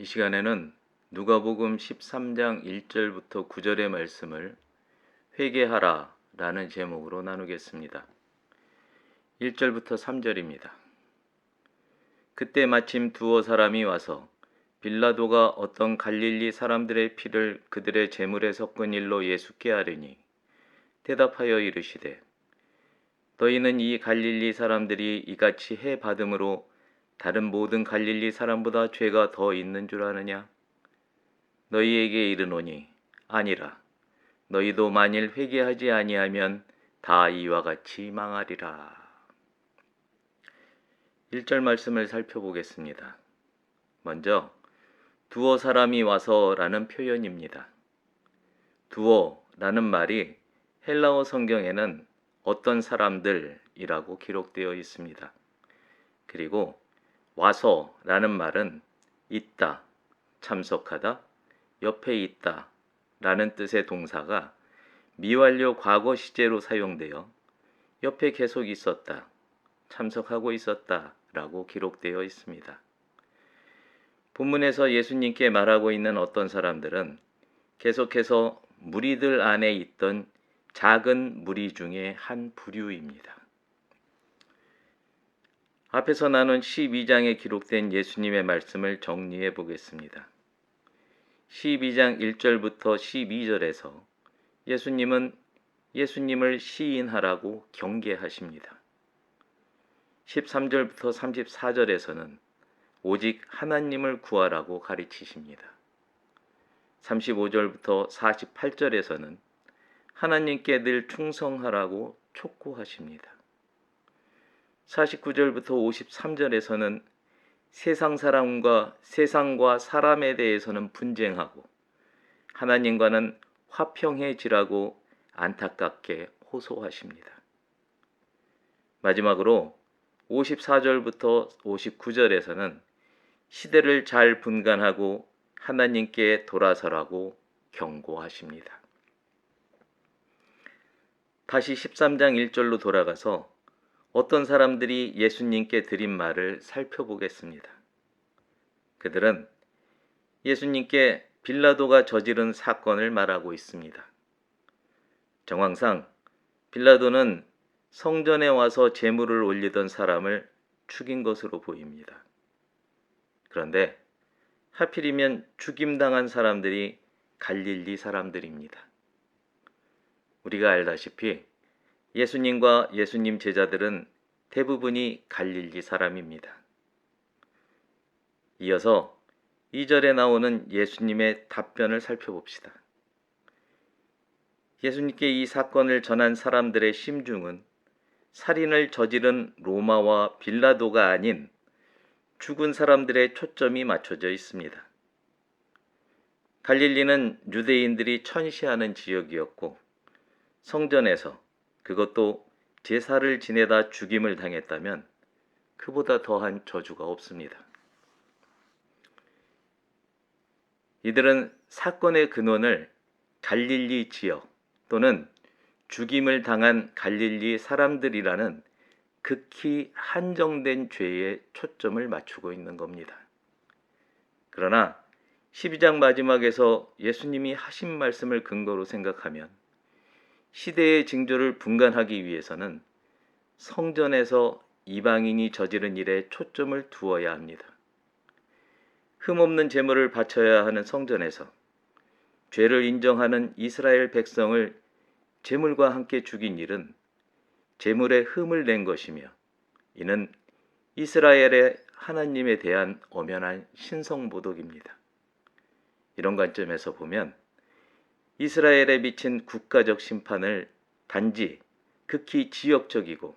이 시간에는 누가복음 13장 1절부터 9절의 말씀을 회개하라 라는 제목으로 나누겠습니다. 1절부터 3절입니다. 그때 마침 두어 사람이 와서 빌라도가 어떤 갈릴리 사람들의 피를 그들의 제물에 섞은 일로 예수께 아뢰니 대답하여 이르시되 너희는 이 갈릴리 사람들이 이같이 해 받음으로 다른 모든 갈릴리 사람보다 죄가 더 있는 줄 아느냐? 너희에게 이르노니 아니라. 너희도 만일 회개하지 아니하면 다 이와 같이 망하리라. 1절 말씀을 살펴보겠습니다. 먼저 두어 사람이 와서 라는 표현입니다. 두어라는 말이 헬라어 성경에는 어떤 사람들이라고 기록되어 있습니다. 그리고 와서라는 말은 있다, 참석하다, 옆에 있다 라는 뜻의 동사가 미완료 과거 시제로 사용되어 옆에 계속 있었다, 참석하고 있었다 라고 기록되어 있습니다. 본문에서 예수님께 말하고 있는 어떤 사람들은 계속해서 무리들 안에 있던 작은 무리 중에 한 부류입니다. 앞에서 나눈 12장에 기록된 예수님의 말씀을 정리해 보겠습니다. 12장 1절부터 12절에서 예수님은 예수님을 시인하라고 경계하십니다. 13절부터 34절에서는 오직 하나님을 구하라고 가르치십니다. 35절부터 48절에서는 하나님께 늘 충성하라고 촉구하십니다. 49절부터 53절에서는 세상과 사람에 대해서는 분쟁하고 하나님과는 화평해지라고 안타깝게 호소하십니다. 마지막으로 54절부터 59절에서는 시대를 잘 분간하고 하나님께 돌아서라고 경고하십니다. 다시 13장 1절로 돌아가서 어떤 사람들이 예수님께 드린 말을 살펴보겠습니다. 그들은 예수님께 빌라도가 저지른 사건을 말하고 있습니다. 정황상 빌라도는 성전에 와서 제물을 올리던 사람을 죽인 것으로 보입니다. 그런데 하필이면 죽임당한 사람들이 갈릴리 사람들입니다. 우리가 알다시피 예수님과 예수님 제자들은 대부분이 갈릴리 사람입니다. 이어서 2절에 나오는 예수님의 답변을 살펴봅시다. 예수님께 이 사건을 전한 사람들의 심중은 살인을 저지른 로마와 빌라도가 아닌 죽은 사람들의 초점이 맞춰져 있습니다. 갈릴리는 유대인들이 천시하는 지역이었고 성전에서 그것도 제사를 지내다 죽임을 당했다면 그보다 더한 저주가 없습니다. 이들은 사건의 근원을 갈릴리 지역 또는 죽임을 당한 갈릴리 사람들이라는 극히 한정된 죄에 초점을 맞추고 있는 겁니다. 그러나 12장 마지막에서 예수님이 하신 말씀을 근거로 생각하면 시대의 징조를 분간하기 위해서는 성전에서 이방인이 저지른 일에 초점을 두어야 합니다. 흠없는 제물을 바쳐야 하는 성전에서 죄를 인정하는 이스라엘 백성을 제물과 함께 죽인 일은 제물에 흠을 낸 것이며 이는 이스라엘의 하나님에 대한 엄연한 신성모독입니다. 이런 관점에서 보면 이스라엘에 미친 국가적 심판을 단지 극히 지역적이고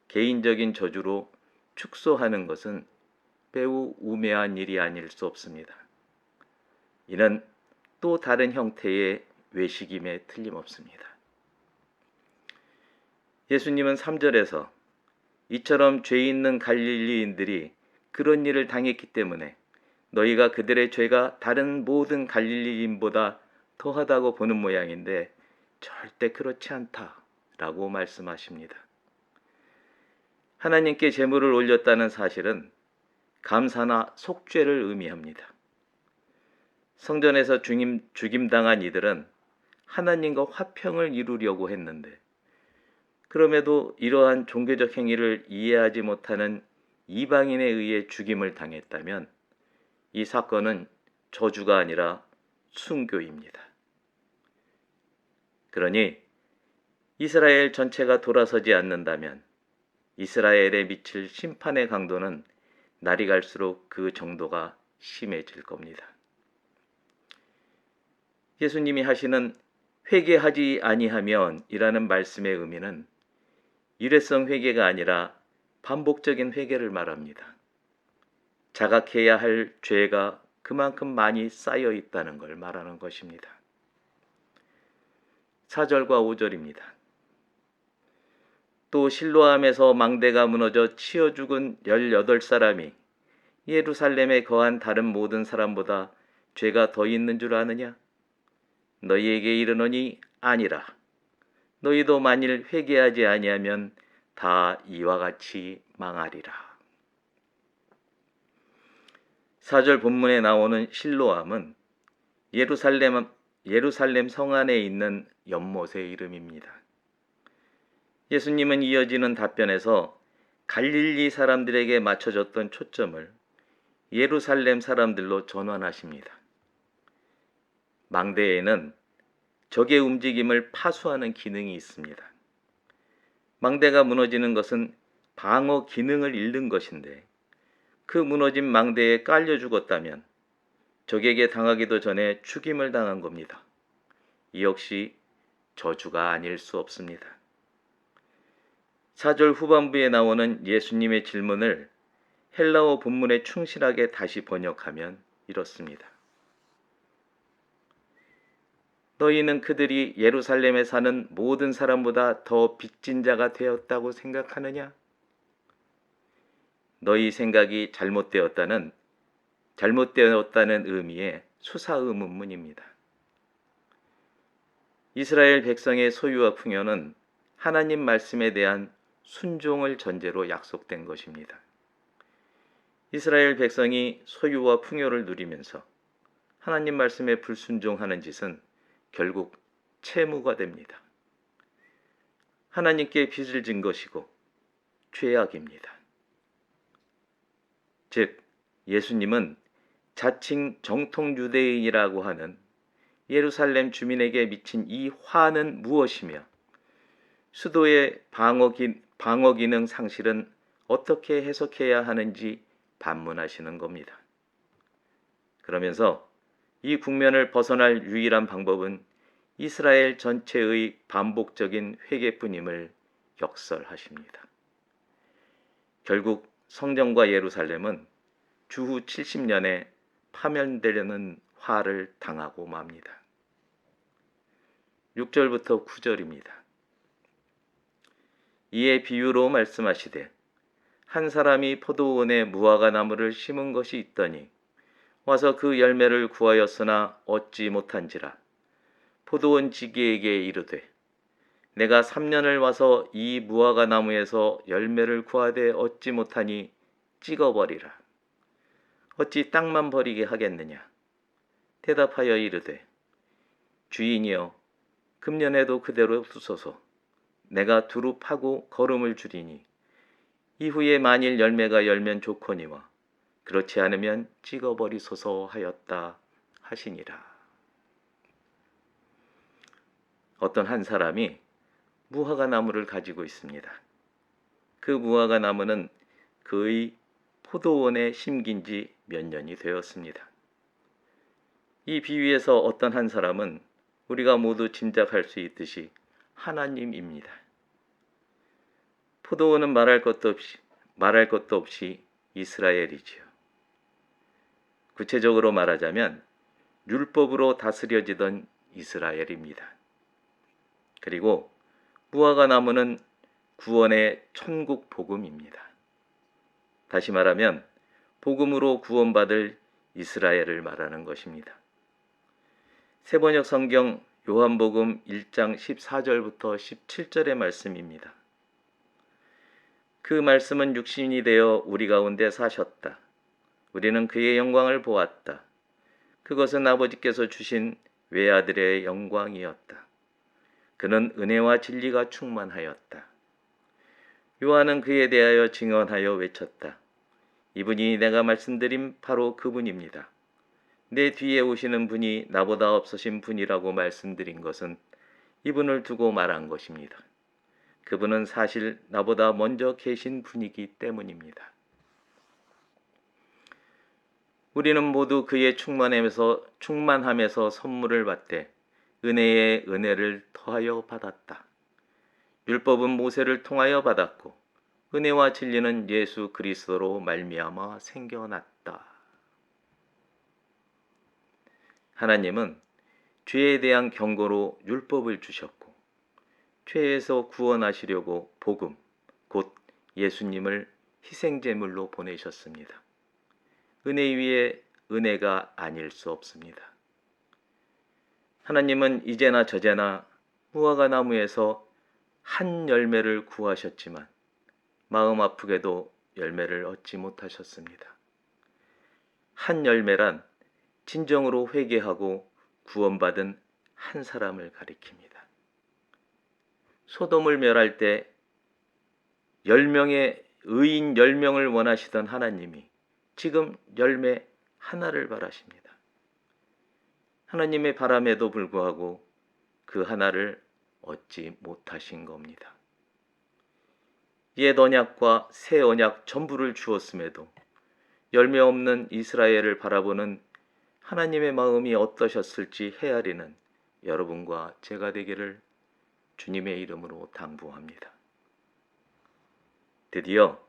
개인적인 저주로 축소하는 것은 매우 우매한 일이 아닐 수 없습니다. 이는 또 다른 형태의 외식임에 틀림없습니다. 예수님은 3절에서 이처럼 죄 있는 갈릴리인들이 그런 일을 당했기 때문에 너희가 그들의 죄가 다른 모든 갈릴리인보다 더하다고 보는 모양인데 절대 그렇지 않다라고 말씀하십니다. 하나님께 제물을 올렸다는 사실은 감사나 속죄를 의미합니다. 성전에서 죽임당한 이들은 하나님과 화평을 이루려고 했는데, 그럼에도 이러한 종교적 행위를 이해하지 못하는 이방인에 의해 죽임을 당했다면 이 사건은 저주가 아니라 순교입니다. 그러니 이스라엘 전체가 돌아서지 않는다면 이스라엘에 미칠 심판의 강도는 날이 갈수록 그 정도가 심해질 겁니다. 예수님이 하시는 회개하지 아니하면 이라는 말씀의 의미는 일회성 회개가 아니라 반복적인 회개를 말합니다. 자각해야 할 죄가 그만큼 많이 쌓여 있다는 걸 말하는 것입니다. 4절과 5절입니다. 또 실로암에서 망대가 무너져 치어 죽은 18사람이 예루살렘에 거한 다른 모든 사람보다 죄가 더 있는 줄 아느냐? 너희에게 이르노니 아니라. 너희도 만일 회개하지 아니하면 다 이와 같이 망하리라. 4절 본문에 나오는 실로암은 예루살렘 성 안에 있는 연못의 이름입니다. 예수님은 이어지는 답변에서 갈릴리 사람들에게 맞춰졌던 초점을 예루살렘 사람들로 전환하십니다. 망대에는 적의 움직임을 파수하는 기능이 있습니다. 망대가 무너지는 것은 방어 기능을 잃는 것인데, 그 무너진 망대에 깔려 죽었다면 적에게 당하기도 전에 죽임을 당한 겁니다. 이 역시 저주가 아닐 수 없습니다. 4절 후반부에 나오는 예수님의 질문을 헬라어 본문에 충실하게 다시 번역하면 이렇습니다. 너희는 그들이 예루살렘에 사는 모든 사람보다 더 빚진 자가 되었다고 생각하느냐? 너희 생각이 잘못되었다는 의미의 수사의문문입니다. 이스라엘 백성의 소유와 풍요는 하나님 말씀에 대한 순종을 전제로 약속된 것입니다. 이스라엘 백성이 소유와 풍요를 누리면서 하나님 말씀에 불순종하는 짓은 결국 채무가 됩니다. 하나님께 빚을 진 것이고 죄악입니다. 즉, 예수님은 자칭 정통 유대인이라고 하는 예루살렘 주민에게 미친 이 화는 무엇이며 수도의 방어 기능 상실은 어떻게 해석해야 하는지 반문하시는 겁니다. 그러면서 이 국면을 벗어날 유일한 방법은 이스라엘 전체의 반복적인 회개뿐임을 역설하십니다. 결국 성전과 예루살렘은 주후 70년에 파멸되려는 화를 당하고 맙니다. 6절부터 9절입니다. 이에 비유로 말씀하시되 한 사람이 포도원에 무화과 나무를 심은 것이 있더니 와서 그 열매를 구하였으나 얻지 못한지라. 포도원 지기에게 이르되 내가 3년을 와서 이 무화과 나무에서 열매를 구하되 얻지 못하니 찍어버리라. 어찌 땅만 버리게 하겠느냐? 대답하여 이르되 주인이여 금년에도 그대로 두소서. 내가 두루 파고 거름을 줄이니 이후에 만일 열매가 열면 좋거니와 그렇지 않으면 찍어버리소서 하였다 하시니라. 어떤 한 사람이 무화과 나무를 가지고 있습니다. 그 무화과 나무는 그의 포도원에 심긴 지 몇 년이 되었습니다. 이 비유에서 어떤 한 사람은 우리가 모두 짐작할 수 있듯이 하나님입니다. 포도원은 말할 것도 없이 이스라엘이지요. 구체적으로 말하자면 율법으로 다스려지던 이스라엘입니다. 그리고 무화과 나무는 구원의 천국 복음입니다. 다시 말하면 복음으로 구원받을 이스라엘을 말하는 것입니다. 세번역 성경 요한복음 1장 14절부터 17절의 말씀입니다. 그 말씀은 육신이 되어 우리 가운데 사셨다. 우리는 그의 영광을 보았다. 그것은 아버지께서 주신 외아들의 영광이었다. 그는 은혜와 진리가 충만하였다. 요한은 그에 대하여 증언하여 외쳤다. 이분이 내가 말씀드린 바로 그분입니다. 내 뒤에 오시는 분이 나보다 앞서신 분이라고 말씀드린 것은 이분을 두고 말한 것입니다. 그분은 사실 나보다 먼저 계신 분이기 때문입니다. 우리는 모두 그의 충만함에서 선물을 받되 은혜에 은혜를 더하여 받았다. 율법은 모세를 통하여 받았고 은혜와 진리는 예수 그리스도로 말미암아 생겨났다. 하나님은 죄에 대한 경고로 율법을 주셨고 죄에서 구원하시려고 복음, 곧 예수님을 희생제물로 보내셨습니다. 은혜 위에 은혜가 아닐 수 없습니다. 하나님은 이제나 저제나 무화과 나무에서 한 열매를 구하셨지만 마음 아프게도 열매를 얻지 못하셨습니다. 한 열매란 진정으로 회개하고 구원받은 한 사람을 가리킵니다. 소돔을 멸할 때 10명의 의인 10명을 원하시던 하나님이 지금 열매 하나를 바라십니다. 하나님의 바람에도 불구하고 그 하나를 얻지 못하신 겁니다. 옛 언약과 새 언약 전부를 주었음에도 열매 없는 이스라엘을 바라보는 하나님의 마음이 어떠셨을지 헤아리는 여러분과 제가 되기를 주님의 이름으로 당부합니다. 드디어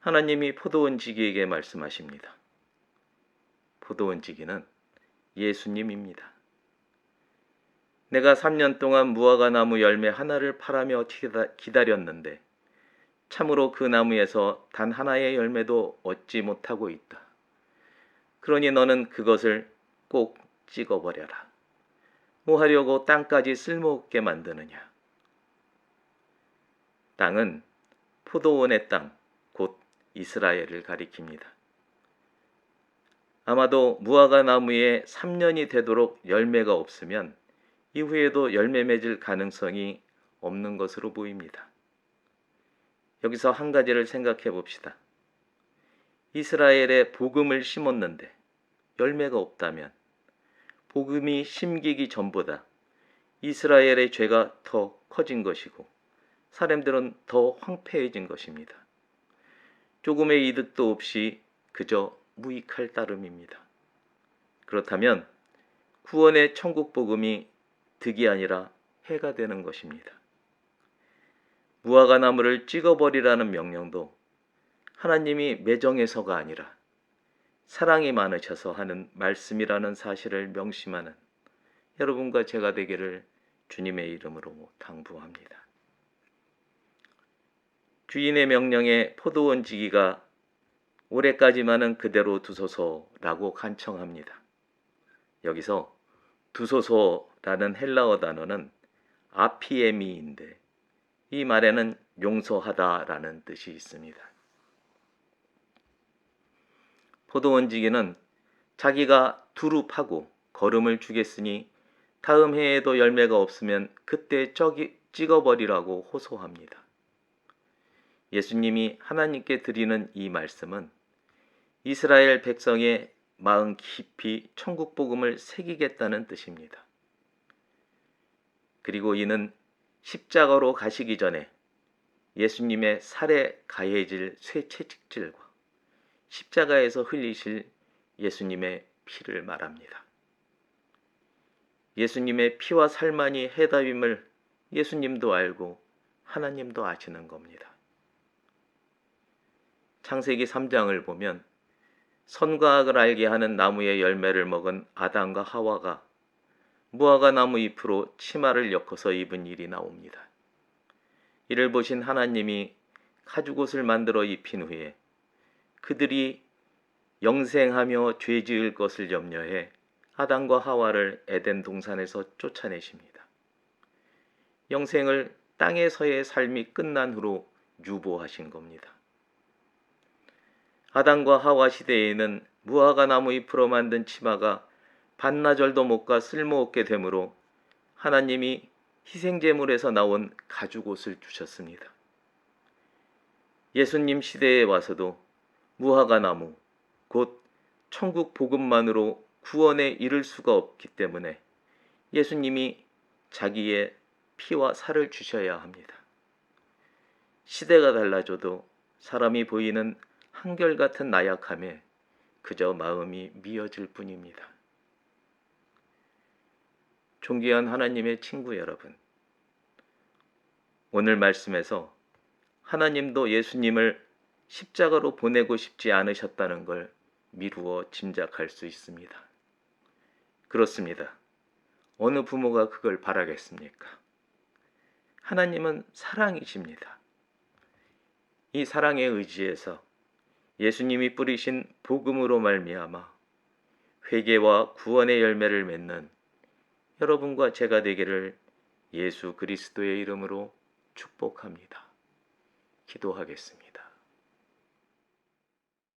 하나님이 포도원지기에게 말씀하십니다. 포도원지기는 예수님입니다. 내가 3년 동안 무화과 나무 열매 하나를 파라며 기다렸는데 참으로 그 나무에서 단 하나의 열매도 얻지 못하고 있다. 그러니 너는 그것을 꼭 찍어버려라. 뭐 하려고 땅까지 쓸모없게 만드느냐. 땅은 포도원의 땅, 곧 이스라엘을 가리킵니다. 아마도 무화과 나무에 3년이 되도록 열매가 없으면 이후에도 열매 맺을 가능성이 없는 것으로 보입니다. 여기서 한 가지를 생각해 봅시다. 이스라엘에 복음을 심었는데 열매가 없다면 복음이 심기기 전보다 이스라엘의 죄가 더 커진 것이고 사람들은 더 황폐해진 것입니다. 조금의 이득도 없이 그저 무익할 따름입니다. 그렇다면 구원의 천국 복음이 득이 아니라 해가 되는 것입니다. 무화과 나무를 찍어버리라는 명령도 하나님이 매정해서가 아니라 사랑이 많으셔서 하는 말씀이라는 사실을 명심하는 여러분과 제가 되기를 주님의 이름으로 당부합니다. 주인의 명령에 포도원 지기가 올해까지만은 그대로 두소서라고 간청합니다. 여기서 두소서라는 헬라어 단어는 아피에미인데 이 말에는 용서하다라는 뜻이 있습니다. 포도원지기는 자기가 두루 파고 거름을 주겠으니 다음 해에도 열매가 없으면 그때 찍어버리라고 호소합니다. 예수님이 하나님께 드리는 이 말씀은 이스라엘 백성의 마음 깊이 천국 복음을 새기겠다는 뜻입니다. 그리고 이는 십자가로 가시기 전에 예수님의 살에 가해질 쇠 채찍질과 십자가에서 흘리실 예수님의 피를 말합니다. 예수님의 피와 살만이 해답임을 예수님도 알고 하나님도 아시는 겁니다. 창세기 3장을 보면 선과 악을 알게 하는 나무의 열매를 먹은 아담과 하와가 무화과 나무 잎으로 치마를 엮어서 입은 일이 나옵니다. 이를 보신 하나님이 가죽옷을 만들어 입힌 후에 그들이 영생하며 죄 지을 것을 염려해 아담과 하와를 에덴 동산에서 쫓아내십니다. 영생을 땅에서의 삶이 끝난 후로 유보하신 겁니다. 아담과 하와 시대에는 무화과 나무 잎으로 만든 치마가 반나절도 못 가 쓸모없게 되므로 하나님이 희생제물에서 나온 가죽옷을 주셨습니다. 예수님 시대에 와서도 무화과 나무, 곧 천국 복음만으로 구원에 이를 수가 없기 때문에 예수님이 자기의 피와 살을 주셔야 합니다. 시대가 달라져도 사람이 보이는 한결같은 나약함에 그저 마음이 미어질 뿐입니다. 존귀한 하나님의 친구 여러분, 오늘 말씀에서 하나님도 예수님을 십자가로 보내고 싶지 않으셨다는 걸 미루어 짐작할 수 있습니다. 그렇습니다. 어느 부모가 그걸 바라겠습니까? 하나님은 사랑이십니다. 이 사랑에 의지해서 예수님이 뿌리신 복음으로 말미암아 회개와 구원의 열매를 맺는 여러분과 제가 되기를 예수 그리스도의 이름으로 축복합니다. 기도하겠습니다.